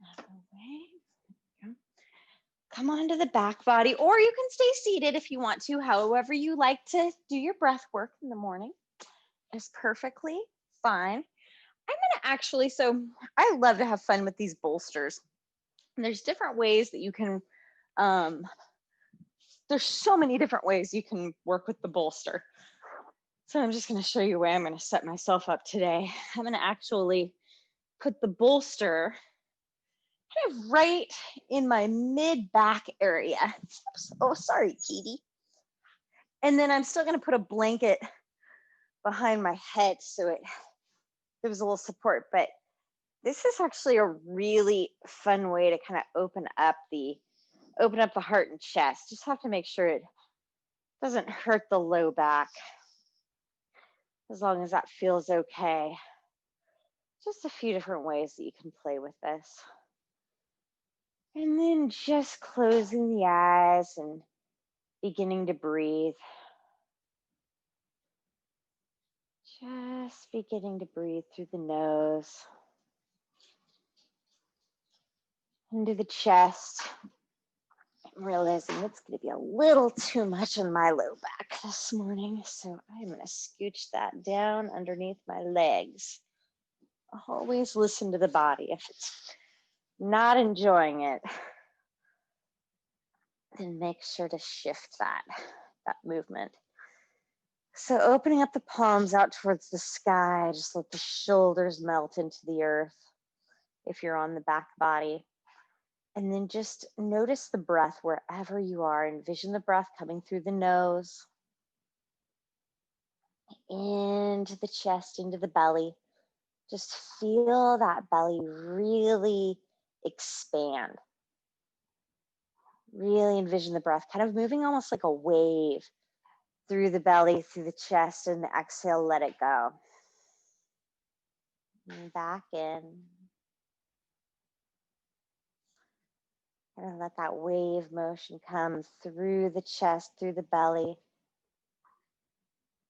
out of the way. Come onto the back body, or you can stay seated if you want to. However you like to do your breath work in the morning is perfectly fine. I'm going to actually, so I love to have fun with these bolsters. And there's different ways that you can, there's so many different ways you can work with the bolster. So I'm just going to show you where I'm going to set myself up today. I'm going to actually put the bolster kind of right in my mid-back area. Oops. Oh, sorry, Petey. And then I'm still going to put a blanket behind my head so it gives a little support. But this is actually a really fun way to kind of open up the heart and chest. Just have to make sure it doesn't hurt the low back, as long as that feels okay. Just a few different ways that you can play with this. And then just closing the eyes and beginning to breathe. Just beginning to breathe through the nose, into the chest. I'm realizing it's going to be a little too much on my low back this morning, so I'm going to scooch that down underneath my legs. Always listen to the body. If it's not enjoying it, then make sure to shift that movement. So opening up the palms out towards the sky, just let the shoulders melt into the earth if you're on the back body. And then just notice the breath wherever you are. Envision the breath coming through the nose, into the chest, into the belly. Just feel that belly really expand. Really envision the breath kind of moving almost like a wave through the belly, through the chest, and the exhale, let it go. And back in. And let that wave motion come through the chest, through the belly.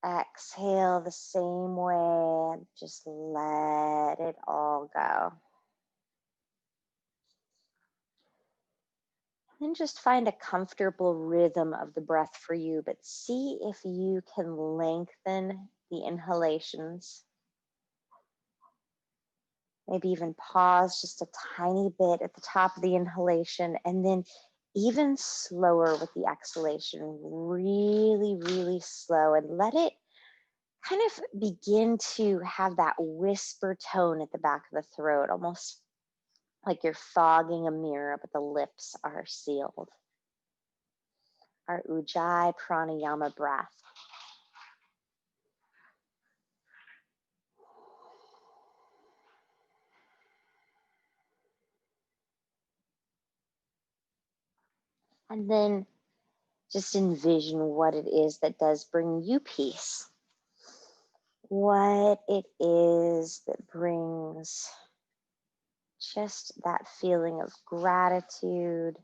Exhale the same way and just let it all go. And then just find a comfortable rhythm of the breath for you, but see if you can lengthen the inhalations. Maybe even pause just a tiny bit at the top of the inhalation, and then even slower with the exhalation, really, really slow, and let it kind of begin to have that whisper tone at the back of the throat, almost like you're fogging a mirror, but the lips are sealed. Our Ujjayi Pranayama breath. And then just envision what it is that does bring you peace. What it is that brings just that feeling of gratitude,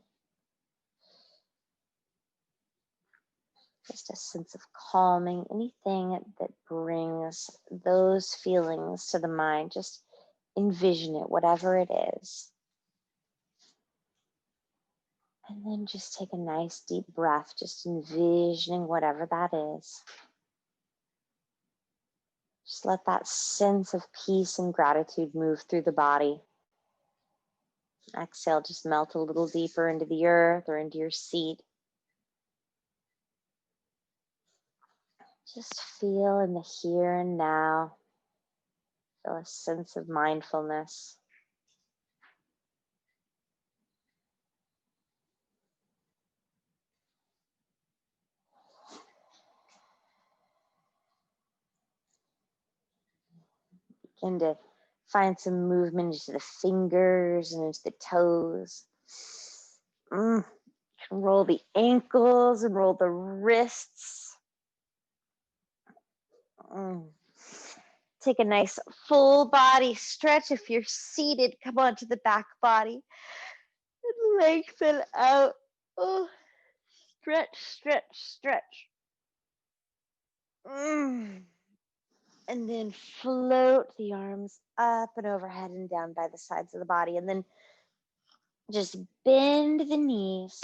just a sense of calming, anything that brings those feelings to the mind, just envision it, whatever it is. And then just take a nice deep breath, just envisioning whatever that is. Just let that sense of peace and gratitude move through the body. Exhale, just melt a little deeper into the earth or into your seat. Just feel in the here and now. Feel a sense of mindfulness. Begin to find some movement into the fingers and into the toes. You can roll the ankles and roll the wrists. Take a nice full body stretch. If you're seated, come onto the back body and lengthen out. Stretch, stretch, stretch. And then float the arms up and overhead and down by the sides of the body. And then Just bend the knees.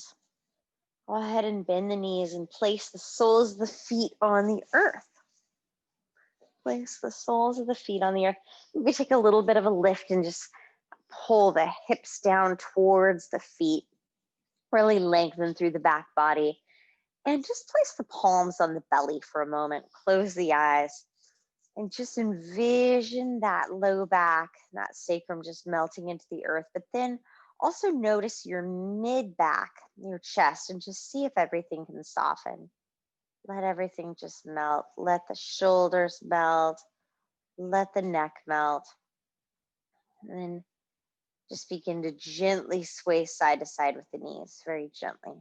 Go ahead and bend the knees and place the soles of the feet on the earth. Place the soles of the feet on the earth. Maybe take a little bit of a lift and just pull the hips down towards the feet. Really lengthen through the back body. And just place the palms on the belly for a moment. Close the eyes. And just envision that low back, that sacrum just melting into the earth. But then also notice your mid back, your chest, and just see if everything can soften. Let everything just melt. Let the shoulders melt. Let the neck melt. And then just begin to gently sway side to side with the knees, very gently.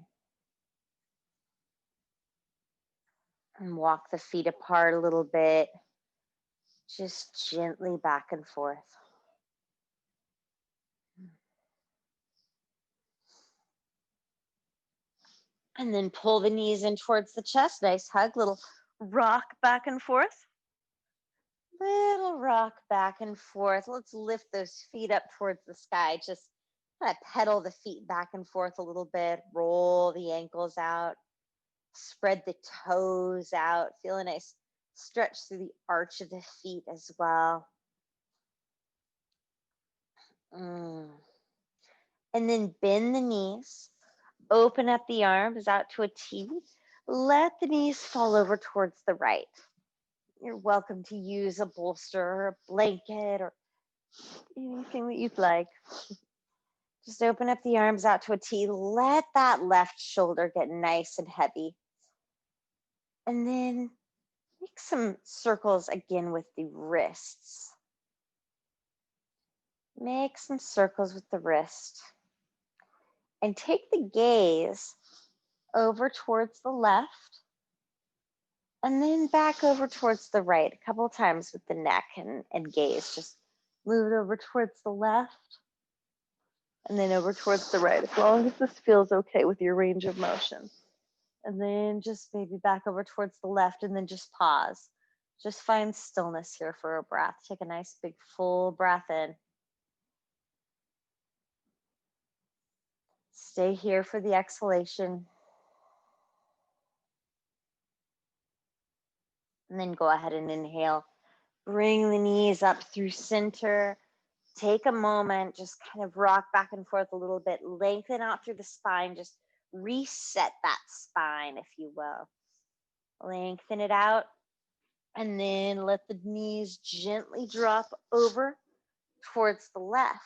And walk the feet apart a little bit, just gently back and forth. And then pull the knees in towards the chest. Nice hug, little rock back and forth. Little rock back and forth. Let's lift those feet up towards the sky. Just kind of pedal the feet back and forth a little bit. Roll the ankles out. Spread the toes out. Feel a nice stretch through the arch of the feet as well. And then bend the knees. Open up the arms out to a T. Let the knees fall over towards the right. You're welcome to use a bolster or a blanket or anything that you'd like. Just open up the arms out to a T. Let that left shoulder get nice and heavy. And then make some circles again with the wrists. Make some circles with the wrist. And take the gaze over towards the left. And then back over towards the right a couple of times with the neck and gaze. Just move it over towards the left and then over towards the right, as long as this feels okay with your range of motion. And then just maybe back over towards the left and then just pause. Just find stillness here for a breath. Take a nice big full breath in. Stay here for the exhalation. And then go ahead and inhale. Bring the knees up through center. Take a moment, just kind of rock back and forth a little bit. Lengthen out through the spine. Just reset that spine, if you will. Lengthen it out. And then let the knees gently drop over towards the left.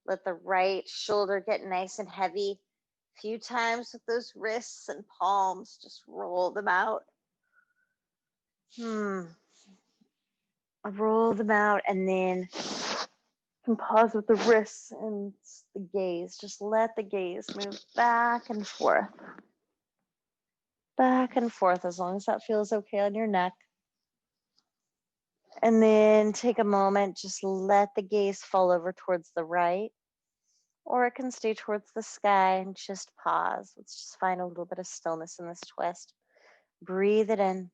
Let the right shoulder get nice and heavy. A few times with those wrists and palms. Just roll them out. Roll them out and then you can pause with the wrists and the gaze. Just let the gaze move back and forth. Back and forth as long as that feels okay on your neck. And then take a moment, just let the gaze fall over towards the right, or it can stay towards the sky and just pause. Let's just find a little bit of stillness in this twist. Breathe it in.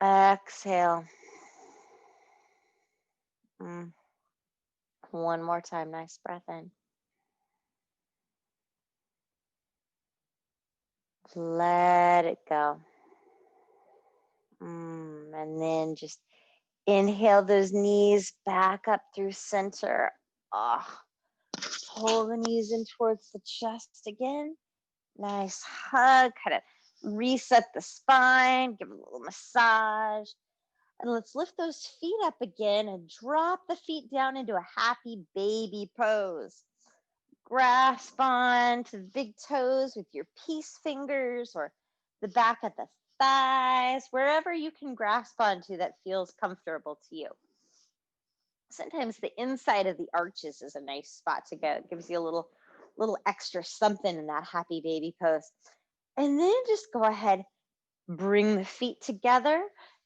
Exhale. One more time, nice breath in. Let it go. And then just inhale those knees back up through center. Pull the knees in towards the chest again. Nice hug, kind of reset the spine, give it a little massage. And let's lift those feet up again and drop the feet down into a happy baby pose. Grasp on to the big toes with your peace fingers or the back of the thighs, wherever you can grasp onto that feels comfortable to you. Sometimes the inside of the arches is a nice spot to go. It gives you a little extra something in that happy baby pose. And then just go ahead, bring the feet together.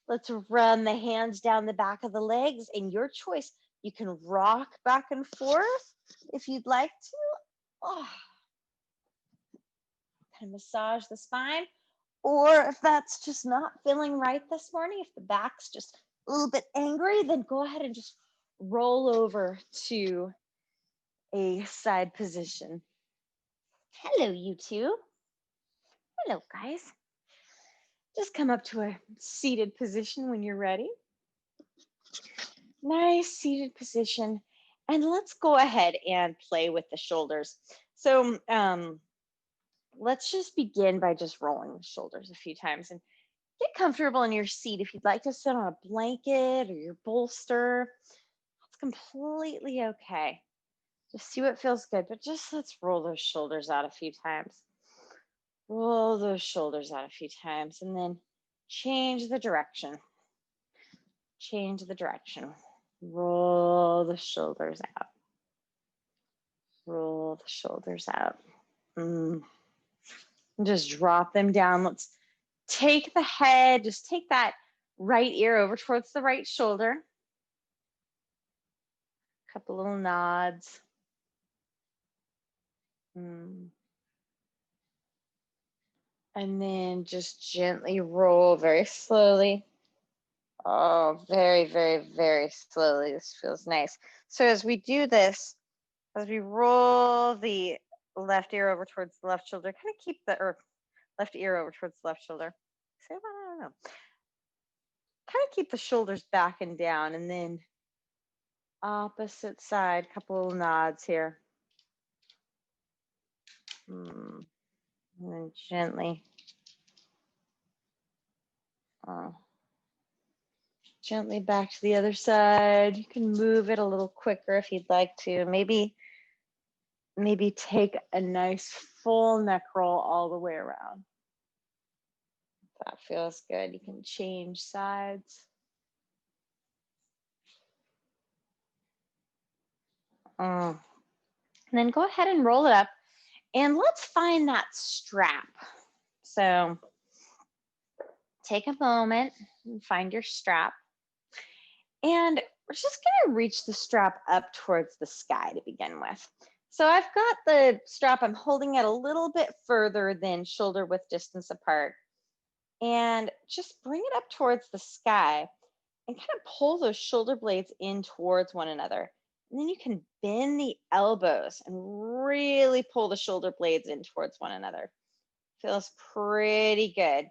Let's run the hands down the back of the legs. And your choice, you can rock back and forth if you'd like to. Kind of massage the spine. Or if that's just not feeling right this morning, if the back's just a little bit angry, then go ahead and just roll over to a side position. Hello, you two. Hello, guys. Just come up to a seated position when you're ready. Nice seated position. And let's go ahead and play with the shoulders. So let's just begin by just rolling the shoulders a few times and get comfortable in your seat. If you'd like to sit on a blanket or your bolster, it's completely okay. Just see what feels good, but just let's roll those shoulders out a few times. Roll those shoulders out a few times and then change the direction. Change the direction. Roll the shoulders out. Roll the shoulders out. Just drop them down. Let's take the head, just take that right ear over towards the right shoulder. Couple little nods. And then just gently roll very slowly. Oh, very, very, very slowly. This feels nice. So as we do this, as we roll the left ear over towards the left shoulder, kind of keep the left ear over towards the left shoulder. Say that, I don't know. Kind of keep the shoulders back and down, and then opposite side, couple of nods here. And then gently. Gently back to the other side. You can move it a little quicker if you'd like to. Maybe take a nice full neck roll all the way around. If that feels good. You can change sides. And then go ahead and roll it up. And let's find that strap. So take a moment and find your strap. And we're just going to reach the strap up towards the sky to begin with. So I've got the strap, I'm holding it a little bit further than shoulder width distance apart. And just bring it up towards the sky and kind of pull those shoulder blades in towards one another. And then you can bend the elbows and really pull the shoulder blades in towards one another. Feels pretty good.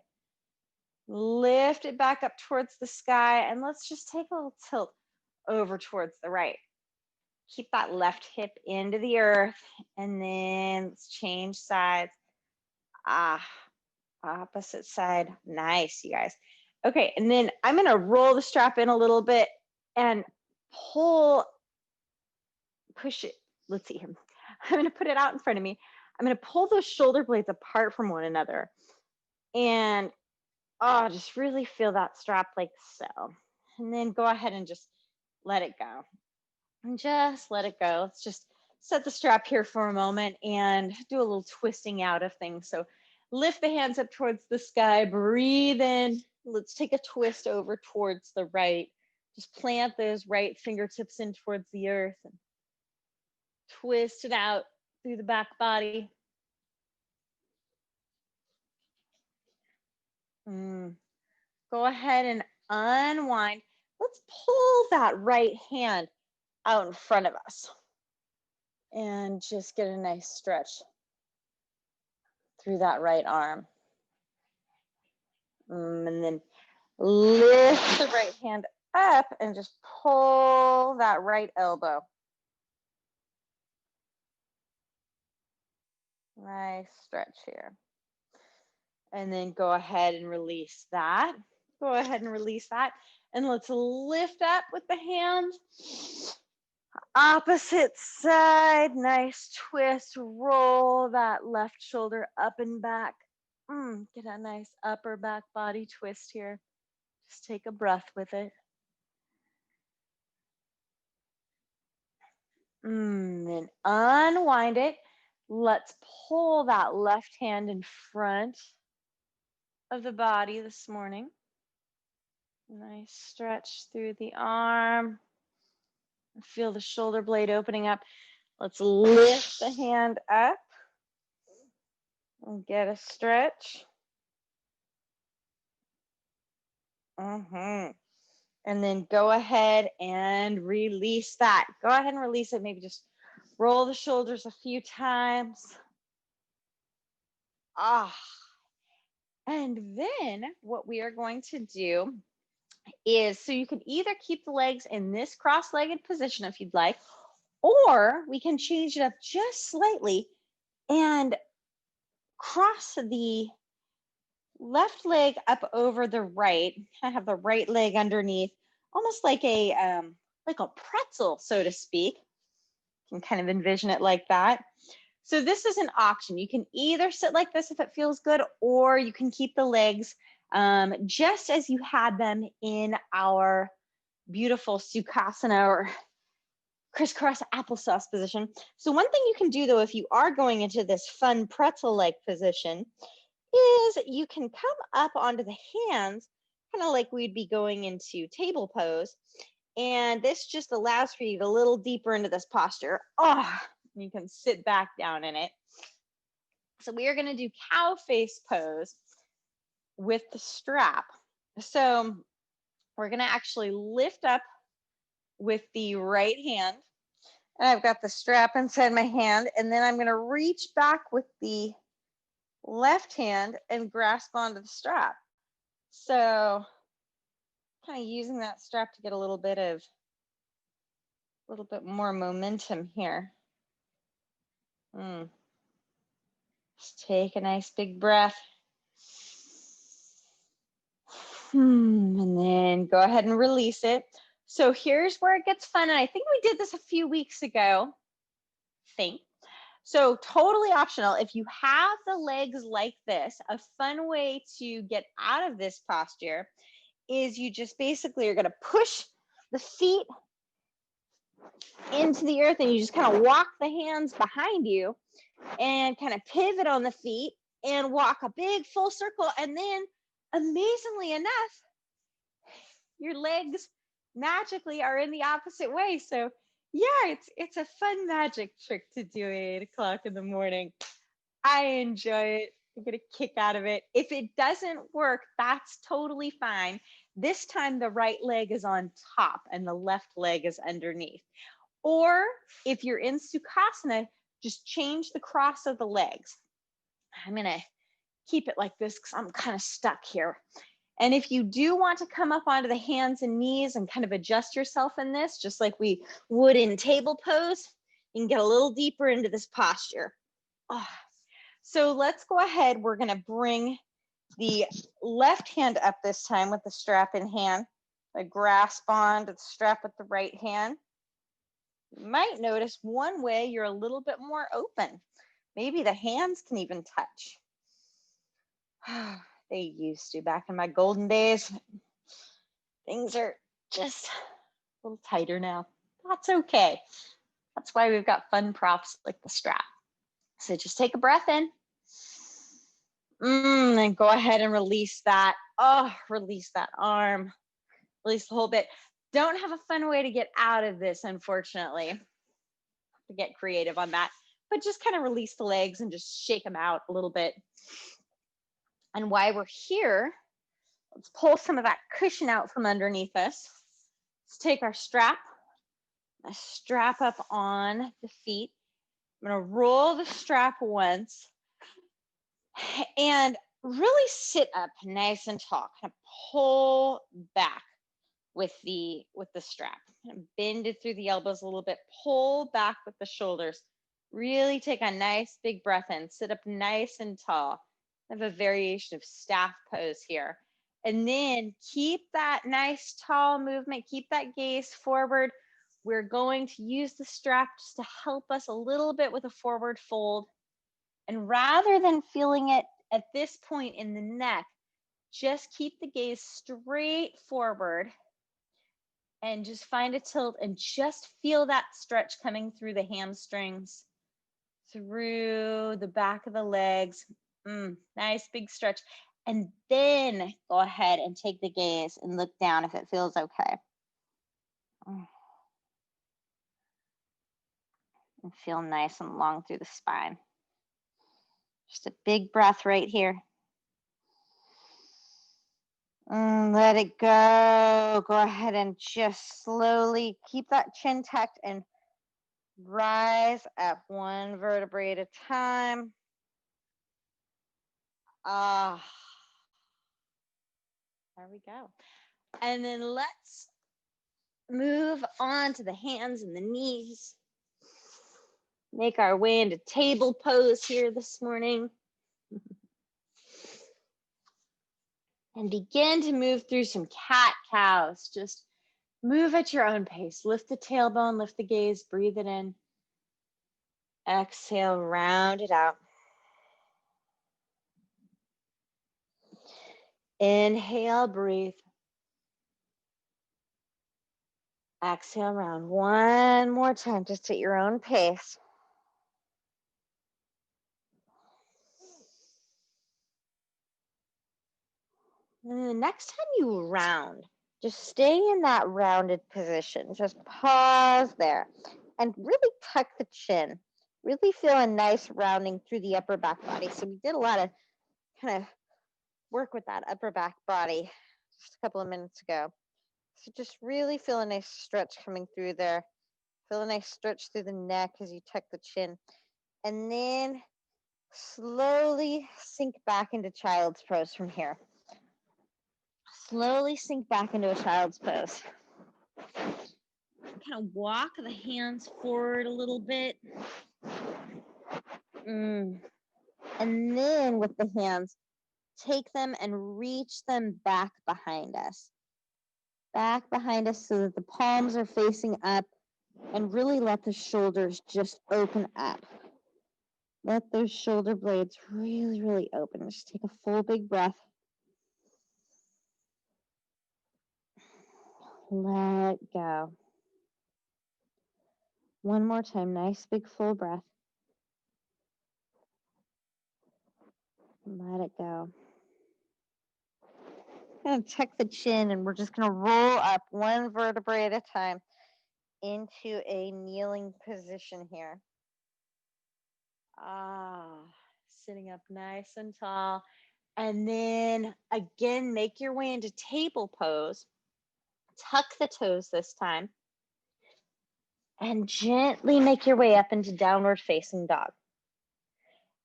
Lift it back up towards the sky, and let's just take a little tilt over towards the right. Keep that left hip into the earth, and then let's change sides. Opposite side. Nice, you guys. Okay, and then I'm going to roll the strap in a little bit and push it. Let's see here. I'm going to put it out in front of me. I'm going to pull those shoulder blades apart from one another. And just really feel that strap like so. And then go ahead and just let it go. And just let it go. Let's just set the strap here for a moment and do a little twisting out of things. So lift the hands up towards the sky, breathe in. Let's take a twist over towards the right. Just plant those right fingertips in towards the earth and twist it out through the back body. Go ahead and unwind. Let's pull that right hand out in front of us and just get a nice stretch through that right arm. And then lift the right hand up and just pull that right elbow. Nice stretch here. And then go ahead and release that. Go ahead and release that. And let's lift up with the hands. Opposite side, nice twist. Roll that left shoulder up and back. Get a nice upper back body twist here. Just take a breath with it. Then unwind it. Let's pull that left hand in front of the body this morning. Nice stretch through the arm. Feel the shoulder blade opening up. Let's lift the hand up and get a stretch. And And then go ahead and release that. Go ahead and release it. Maybe just roll the shoulders a few times. And then what we are going to do is, so you can either keep the legs in this cross-legged position if you'd like, or we can change it up just slightly and cross the left leg up over the right. I have the right leg underneath, almost like a pretzel, so to speak. You can kind of envision it like that. So this is an option. You can either sit like this if it feels good, or you can keep the legs just as you had them in our beautiful Sukhasana or crisscross applesauce position. So one thing you can do though, if you are going into this fun pretzel-like position, is you can come up onto the hands, kind of like we'd be going into table pose. And this just allows for you to get a little deeper into this posture. You can sit back down in it. So we are going to do cow face pose with the strap. So we're going to actually lift up with the right hand. And I've got the strap inside my hand. And then I'm going to reach back with the left hand and grasp onto the strap. So kind of using that strap to get a little bit more momentum here. Just take a nice big breath. And then go ahead and release it. So here's where it gets fun. And I think we did this a few weeks ago. So totally optional. If you have the legs like this, a fun way to get out of this posture is you just basically are going to push the feet into the earth, and you just kind of walk the hands behind you and kind of pivot on the feet and walk a big full circle. And then amazingly enough, your legs magically are in the opposite way. So yeah, it's a fun magic trick to do at 8 o'clock in the morning. I enjoy it. I get a kick out of it. If it doesn't work, that's totally fine. This time the right leg is on top and the left leg is underneath. Or if you're in Sukhasana, just change the cross of the legs. I'm gonna keep it like this because I'm kind of stuck here. And if you do want to come up onto the hands and knees and kind of adjust yourself in this, just like we would in table pose, you can get a little deeper into this posture. So let's go ahead. We're going to bring the left hand up this time with the strap in hand. I grasp onto the strap with the right hand. You might notice one way you're a little bit more open. Maybe the hands can even touch. They used to back in my golden days. Things are just a little tighter now. That's okay. That's why we've got fun props like the strap. So just take a breath in. And go ahead and release that. Release that arm. Release the whole bit. Don't have a fun way to get out of this, unfortunately. To get creative on that. But just kind of release the legs and just shake them out a little bit. And while we're here, let's pull some of that cushion out from underneath us. Let's take our strap. Strap up on the feet. I'm going to roll the strap once and really sit up nice and tall. Kind of pull back with the strap. Kind of bend it through the elbows a little bit. Pull back with the shoulders. Really take a nice big breath in. Sit up nice and tall. I have a variation of staff pose here. And then keep that nice tall movement. Keep that gaze forward. We're going to use the strap just to help us a little bit with a forward fold. And rather than feeling it at this point in the neck, just keep the gaze straight forward and just find a tilt and just feel that stretch coming through the hamstrings, through the back of the legs. Nice big stretch. And then go ahead and take the gaze and look down if it feels okay. And feel nice and long through the spine. Just a big breath right here. Let it go. Go ahead and just slowly keep that chin tucked and rise up one vertebrae at a time. Ah, there we go. And then let's move on to the hands and the knees. Make our way into table pose here this morning. And begin to move through some cat-cows. Just move at your own pace. Lift the tailbone, lift the gaze, breathe it in. Exhale, round it out. Inhale, breathe. Exhale, round. One more time, just at your own pace. And then the next time you round, just stay in that rounded position. Just pause there and really tuck the chin. Really feel a nice rounding through the upper back body. So we did a lot of kind of work with that upper back body just a couple of minutes ago. So just really feel a nice stretch coming through there. Feel a nice stretch through the neck as you tuck the chin. And then slowly sink back into child's pose from here. Slowly sink back into a child's pose. Kind of walk the hands forward a little bit. And then with the hands, take them and reach them back behind us. Back behind us so that the palms are facing up, and really let the shoulders just open up. Let those shoulder blades really, really open. Just take a full big breath. Let go. One more time, nice big full breath. Let it go. Kind of tuck the chin, and we're just going to roll up one vertebrae at a time into a kneeling position here. Sitting up nice and tall. And then again, make your way into table pose. Tuck the toes this time. And gently make your way up into downward facing dog.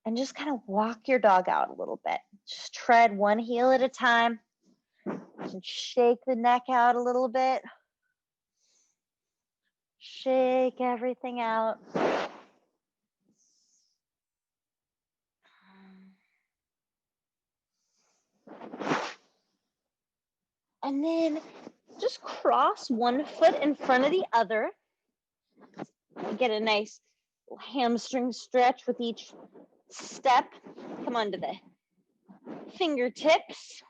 And just kind of walk your dog out a little bit. Just tread one heel at a time. And shake the neck out a little bit. Shake everything out. And then just cross one foot in front of the other. Get a nice hamstring stretch with each step. Come onto the fingertips.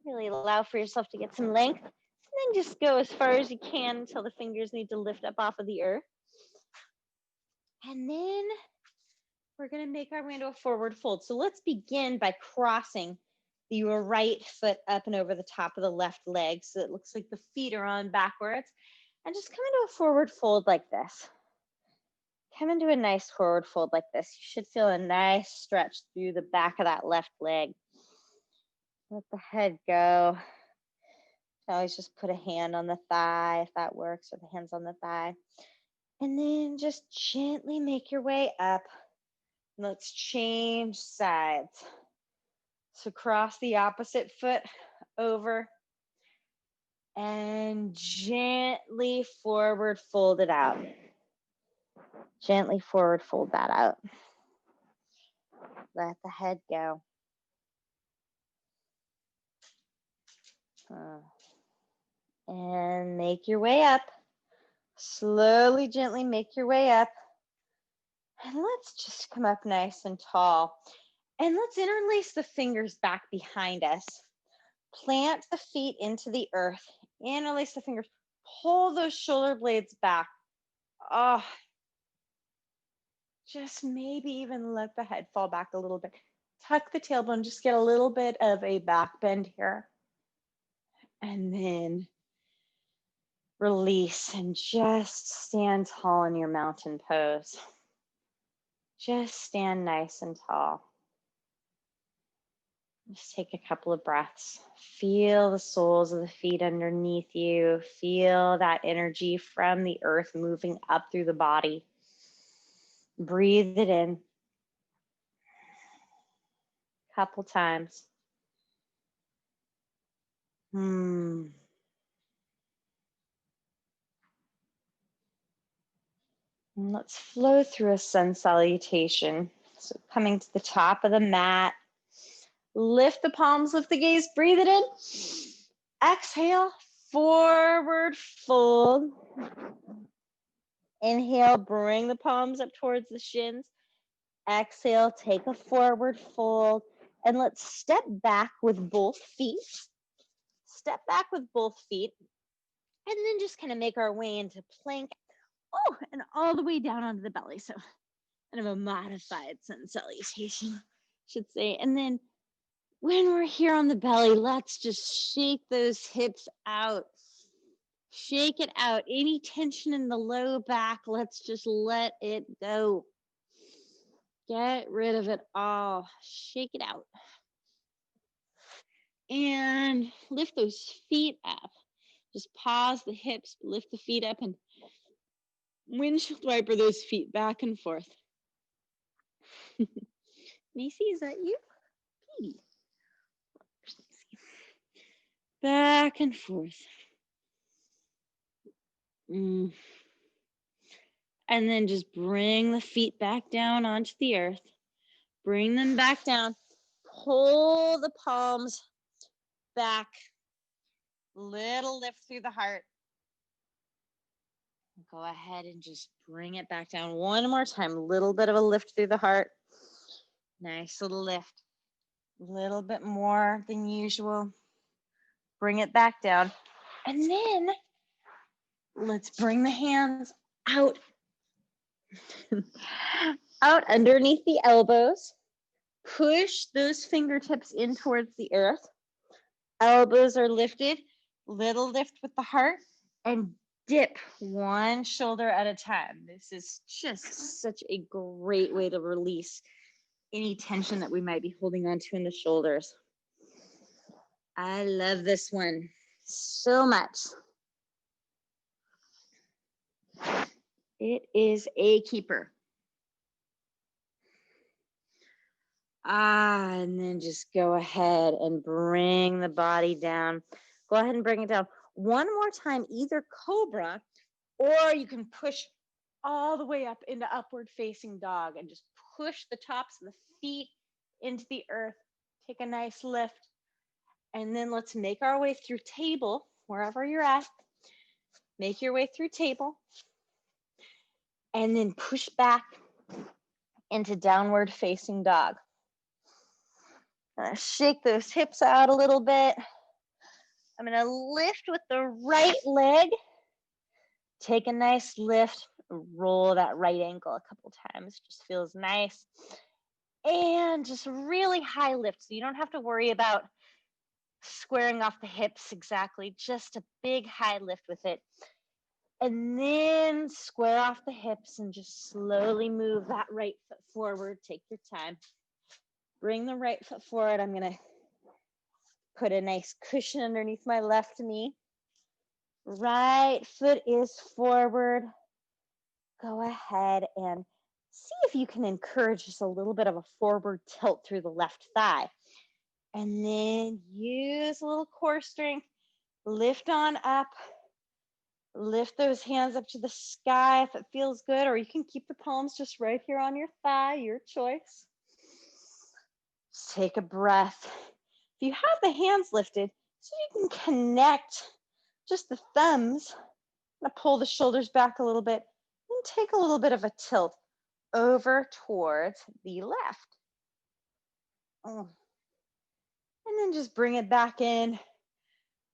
Really allow for yourself to get some length. And then just go as far as you can until the fingers need to lift up off of the earth. And then we're going to make our way into a forward fold. So let's begin by crossing your right foot up and over the top of the left leg so it looks like the feet are on backwards. And just come into a forward fold like this. Come into a nice forward fold like this. You should feel a nice stretch through the back of that left leg. Let the head go. Always just put a hand on the thigh if that works, or the hands on the thigh. And then just gently make your way up. Let's change sides. So cross the opposite foot over and gently forward fold it out. Gently forward fold that out. Let the head go. And make your way up. Slowly, gently make your way up. And let's just come up nice and tall. And let's interlace the fingers back behind us. Plant the feet into the earth. Interlace the fingers. Pull those shoulder blades back. Just maybe even let the head fall back a little bit. Tuck the tailbone. Just get a little bit of a back bend here. And then release and just stand tall in your mountain pose. Just stand nice and tall. Just take a couple of breaths. Feel the soles of the feet underneath you. Feel that energy from the earth moving up through the body. Breathe it in. Couple times. And let's flow through a sun salutation. So coming to the top of the mat. Lift the palms, lift the gaze, breathe it in. Exhale, forward fold. Inhale, bring the palms up towards the shins. Exhale, take a forward fold. And let's step back with both feet. Step back with both feet. And then just kind of make our way into plank. Oh, and all the way down onto the belly. So kind of a modified sun salutation, I should say. And then when we're here on the belly, let's just shake those hips out. Shake it out. Any tension in the low back, let's just let it go. Get rid of it all. Shake it out. And lift those feet up. Just pause the hips, lift the feet up, and windshield wiper those feet back and forth. Macy, is that you? Hey. Back and forth. And then just bring the feet back down onto the earth. Bring them back down. Pull the palms back. Little lift through the heart. Go ahead and just bring it back down one more time. Little bit of a lift through the heart. Nice little lift. A little bit more than usual. Bring it back down. And then let's bring the hands out. Out underneath the elbows. Push those fingertips in towards the earth. Elbows are lifted. Little lift with the heart. And dip one shoulder at a time. This is just such a great way to release any tension that we might be holding on to in the shoulders. I love this one so much. It is a keeper. And then just go ahead and bring the body down. Go ahead and bring it down. One more time, either cobra, or you can push all the way up into upward facing dog and just push the tops of the feet into the earth. Take a nice lift. And then let's make our way through table, wherever you're at. Make your way through table. And then push back into downward facing dog. Shake those hips out a little bit. I'm going to lift with the right leg. Take a nice lift. Roll that right ankle a couple times. Just feels nice. And just really high lift. So you don't have to worry about squaring off the hips exactly. Just a big high lift with it. And then square off the hips and just slowly move that right foot forward. Take your time. Bring the right foot forward. I'm going to put a nice cushion underneath my left knee. Right foot is forward. Go ahead and see if you can encourage just a little bit of a forward tilt through the left thigh. And then use a little core strength. Lift on up. Lift those hands up to the sky if it feels good, or you can keep the palms just right here on your thigh, your choice. Just take a breath. If you have the hands lifted, so you can connect just the thumbs, I'm gonna pull the shoulders back a little bit and take a little bit of a tilt over towards the left. And then just bring it back in.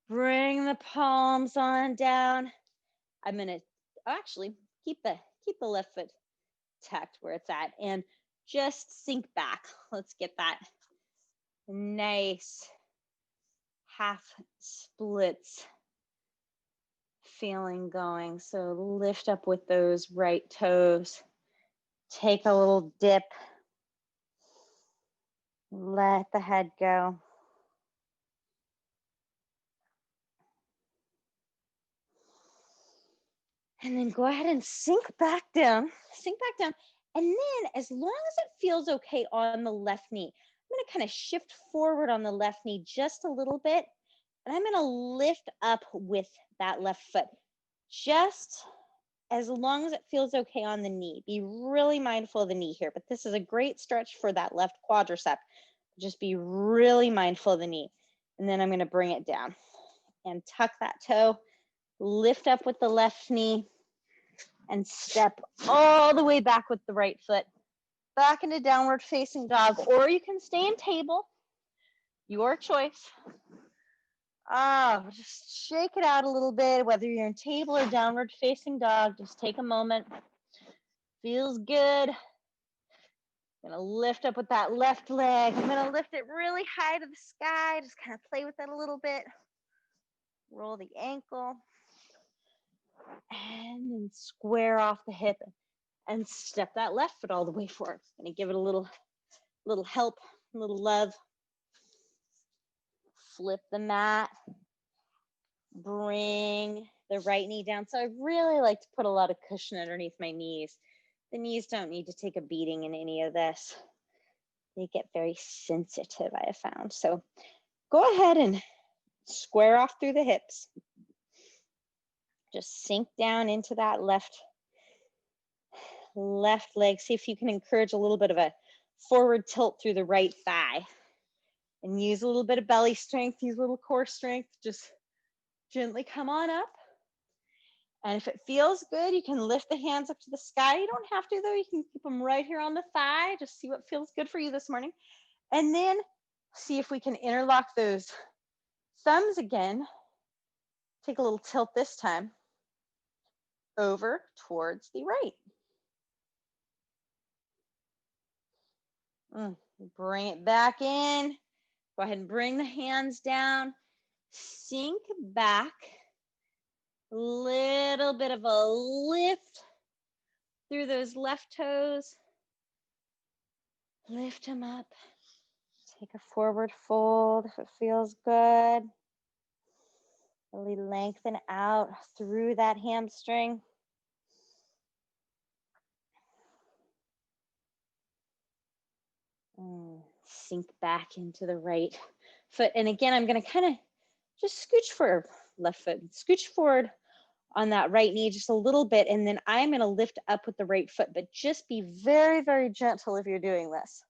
Bring the palms on down. I'm gonna actually keep the left foot tucked where it's at and just sink back. Let's get that nice half splits feeling going. So lift up with those right toes. Take a little dip. Let the head go. And then go ahead and sink back down. Sink back down. And then as long as it feels okay on the left knee, I'm going to kind of shift forward on the left knee just a little bit. And I'm going to lift up with that left foot. Just as long as it feels okay on the knee. Be really mindful of the knee here. But this is a great stretch for that left quadricep. Just be really mindful of the knee. And then I'm going to bring it down and tuck that toe. Lift up with the left knee and step all the way back with the right foot. Back into downward facing dog, or you can stay in table. Your choice. Just shake it out a little bit, whether you're in table or downward facing dog. Just take a moment. Feels good. I'm gonna lift up with that left leg. I'm gonna lift it really high to the sky. Just kind of play with it a little bit. Roll the ankle. And then square off the hip and step that left foot all the way forward. I'm gonna give it a little help, a little love. Flip the mat. Bring the right knee down. So I really like to put a lot of cushion underneath my knees. The knees don't need to take a beating in any of this. They get very sensitive, I have found. So go ahead and square off through the hips. Just sink down into that left leg. See if you can encourage a little bit of a forward tilt through the right thigh. And use a little bit of belly strength, use a little core strength. Just gently come on up. And if it feels good, you can lift the hands up to the sky. You don't have to, though. You can keep them right here on the thigh. Just see what feels good for you this morning. And then see if we can interlock those thumbs again. Take a little tilt this time over towards the right. Bring it back in. Go ahead and bring the hands down. Sink back. Little bit of a lift through those left toes. Lift them up. Take a forward fold if it feels good. Really lengthen out through that hamstring. Sink back into the right foot. And again, I'm going to kind of just scooch forward, left foot. Scooch forward on that right knee just a little bit. And then I'm going to lift up with the right foot. But just be very, very gentle if you're doing this.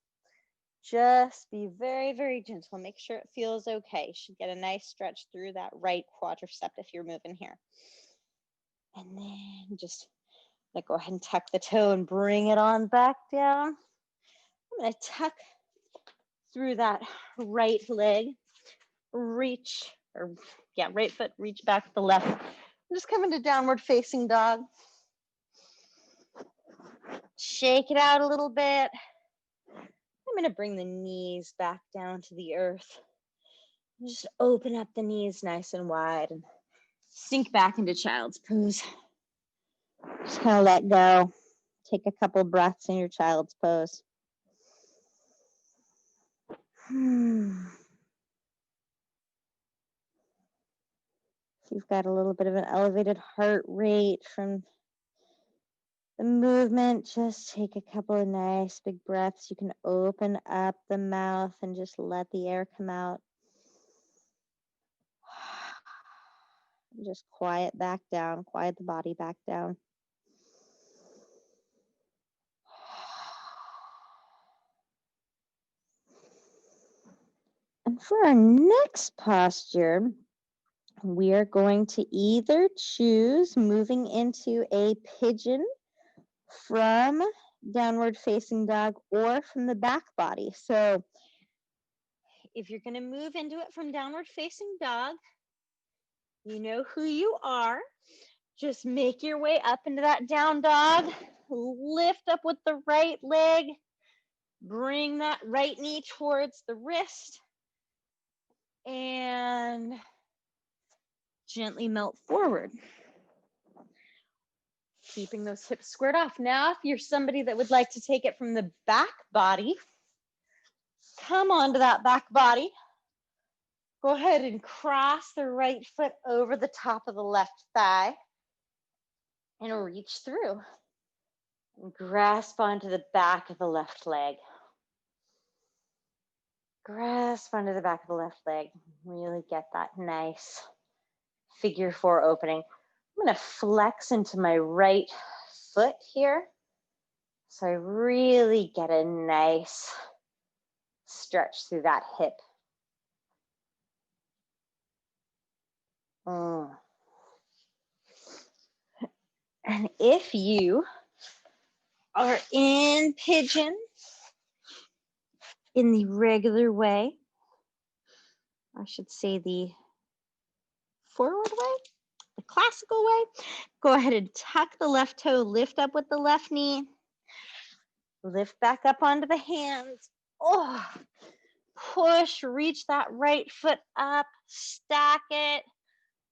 Just be very, very gentle. Make sure it feels okay. You should get a nice stretch through that right quadricep if you're moving here. And then just go ahead and tuck the toe and bring it on back down. I'm going to tuck through that right leg. Right foot, reach back with the left. Just come into downward facing dog. Shake it out a little bit. I'm going to bring the knees back down to the earth. Just open up the knees nice and wide and sink back into child's pose. Just kind of let go. Take a couple breaths in your child's pose. If you've got a little bit of an elevated heart rate from the movement, just take a couple of nice big breaths. You can open up the mouth and just let the air come out. Just quiet back down, quiet the body back down. And for our next posture, we are going to either choose moving into a pigeon from downward facing dog or from the back body. So if you're going to move into it from downward facing dog, you know who you are. Just make your way up into that down dog. Lift up with the right leg. Bring that right knee towards the wrist. And gently melt forward. Keeping those hips squared off. Now, if you're somebody that would like to take it from the back body, Come onto that back body. Go ahead and cross the right foot over the top of the left thigh and reach through and grasp onto the back of the left leg. Grasp onto the back of the left leg. Really get that nice figure four opening. I'm going to flex into my right foot here. So I really get a nice stretch through that hip. And if you are in pigeon in the regular way, I should say the forward way, the classical way, go ahead and tuck the left toe, lift up with the left knee, lift back up onto the hands. Oh, push, reach that right foot up, stack it,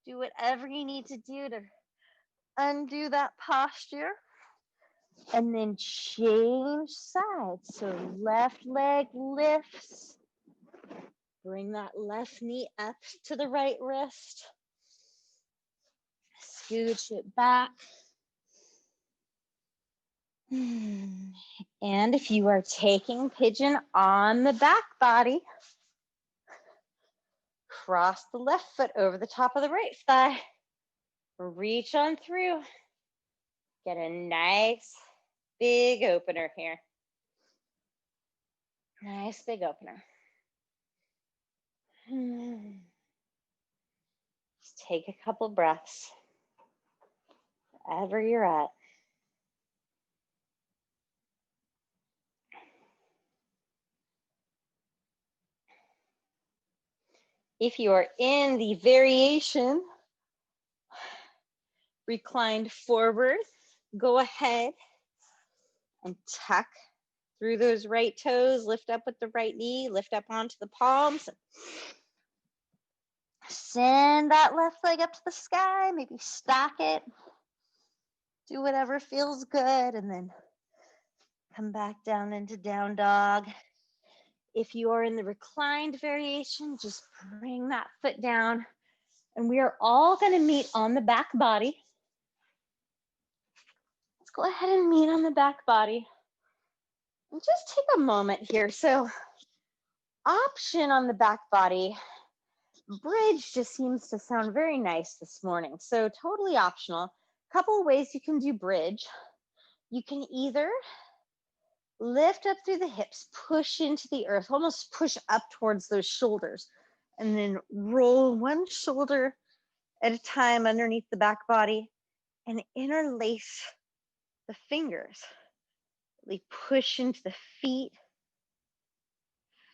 do whatever you need to do to undo that posture. And then change sides. So left leg lifts. Bring that left knee up to the right wrist. Scooch it back. And if you are taking pigeon on the back body, cross the left foot over the top of the right thigh. Reach on through. Get a nice big opener here. Nice big opener. Just take a couple breaths. Wherever you're at. If you are in the variation, reclined forward, go ahead and tuck through those right toes, lift up with the right knee, lift up onto the palms. Send that left leg up to the sky, maybe stack it. Do whatever feels good, and then come back down into down dog. If you are in the reclined variation, just bring that foot down, and we are all going to meet on the back body. Let's go ahead and meet on the back body. And just take a moment here. So, option on the back body, bridge just seems to sound very nice this morning. So, totally optional. Couple of ways you can do bridge. You can either lift up through the hips, push into the earth, almost push up towards those shoulders, and then roll one shoulder at a time underneath the back body and interlace the fingers. Really push into the feet.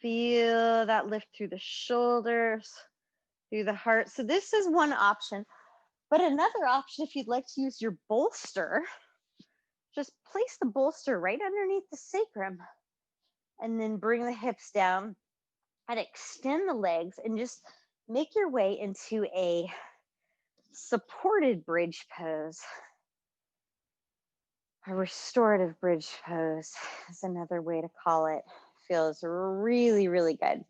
Feel that lift through the shoulders, through the heart. So this is one option. But another option, if you'd like to use your bolster, just place the bolster right underneath the sacrum and then bring the hips down and extend the legs and just make your way into a supported bridge pose. A restorative bridge pose is another way to call it. Feels really, really good.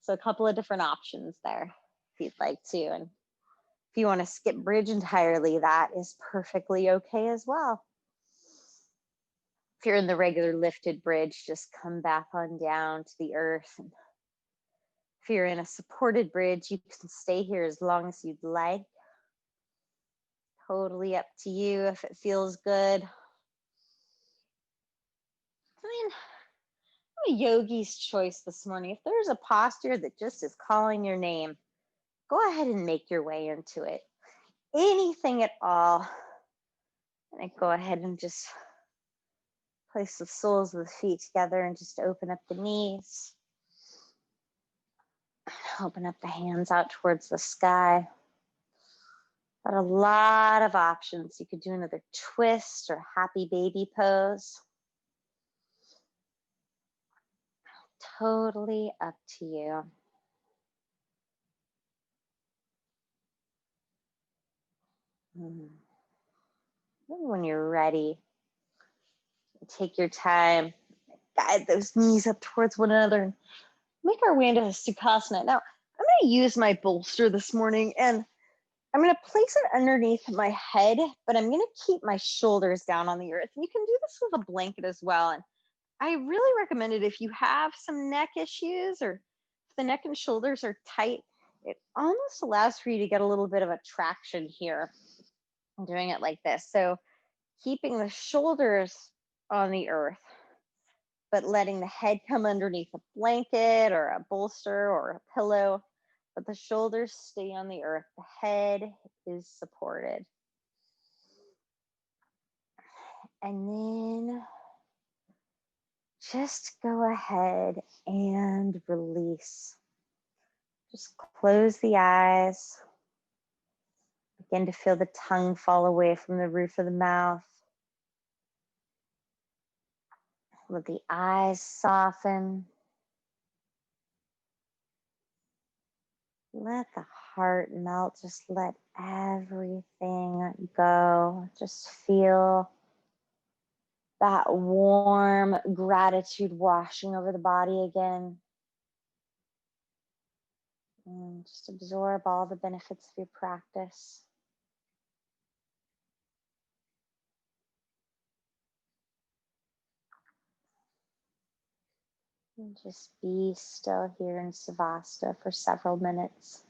So a couple of different options there if you'd like to. And if you want to skip bridge entirely, that is perfectly okay as well. If you're in the regular lifted bridge, just come back on down to the earth. And if you're in a supported bridge, you can stay here as long as you'd like. Totally up to you if it feels good. I'm a yogi's choice this morning. If there's a posture that just is calling your name, go ahead and make your way into it. Anything at all. And I go ahead and just place the soles of the feet together and just open up the knees. Open up the hands out towards the sky. Got a lot of options. You could do another twist or happy baby pose. Totally up to you. When you're ready, take your time. guide those knees up towards one another and make our way into Sukhasana. Now, I'm going to use my bolster this morning, and I'm going to place it underneath my head, but I'm going to keep my shoulders down on the earth. And you can do this with a blanket as well. And I really recommend it if you have some neck issues or if the neck and shoulders are tight. It almost allows for you to get a little bit of a traction here. I'm doing it like this. So keeping the shoulders on the earth, but letting the head come underneath a blanket or a bolster or a pillow, but the shoulders stay on the earth. The head is supported. And then just go ahead and release. Just close the eyes. Begin to feel the tongue fall away from the roof of the mouth. Let the eyes soften. Let the heart melt. Just let everything go. Just feel that warm gratitude washing over the body again. And just absorb all the benefits of your practice. And just be still here in Savasana for several minutes.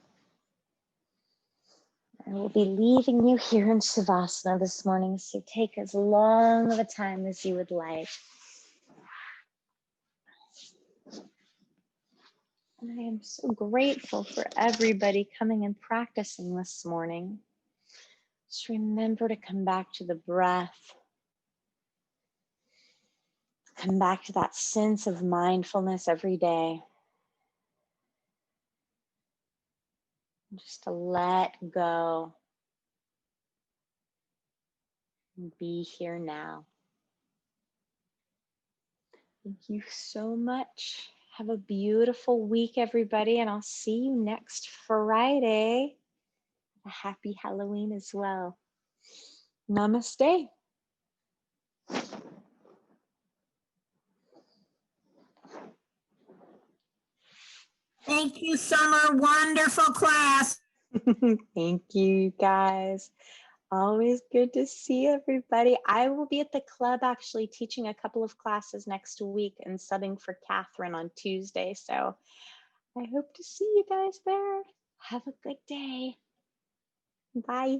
And we'll be leaving you here in Savasana this morning, so take as long of a time as you would like. And I am so grateful for everybody coming and practicing this morning. Just remember to come back to the breath. Come back to that sense of mindfulness every day. Just to let go and be here now. Thank you so much. Have a beautiful week, everybody, and I'll see you next Friday. A happy Halloween as well. Namaste. Thank you, Summer. Wonderful class. Thank you, guys. Always good to see everybody. I will be at the club actually teaching a couple of classes next week and subbing for Catherine on Tuesday. So I hope to see you guys there. Have a good day. Bye.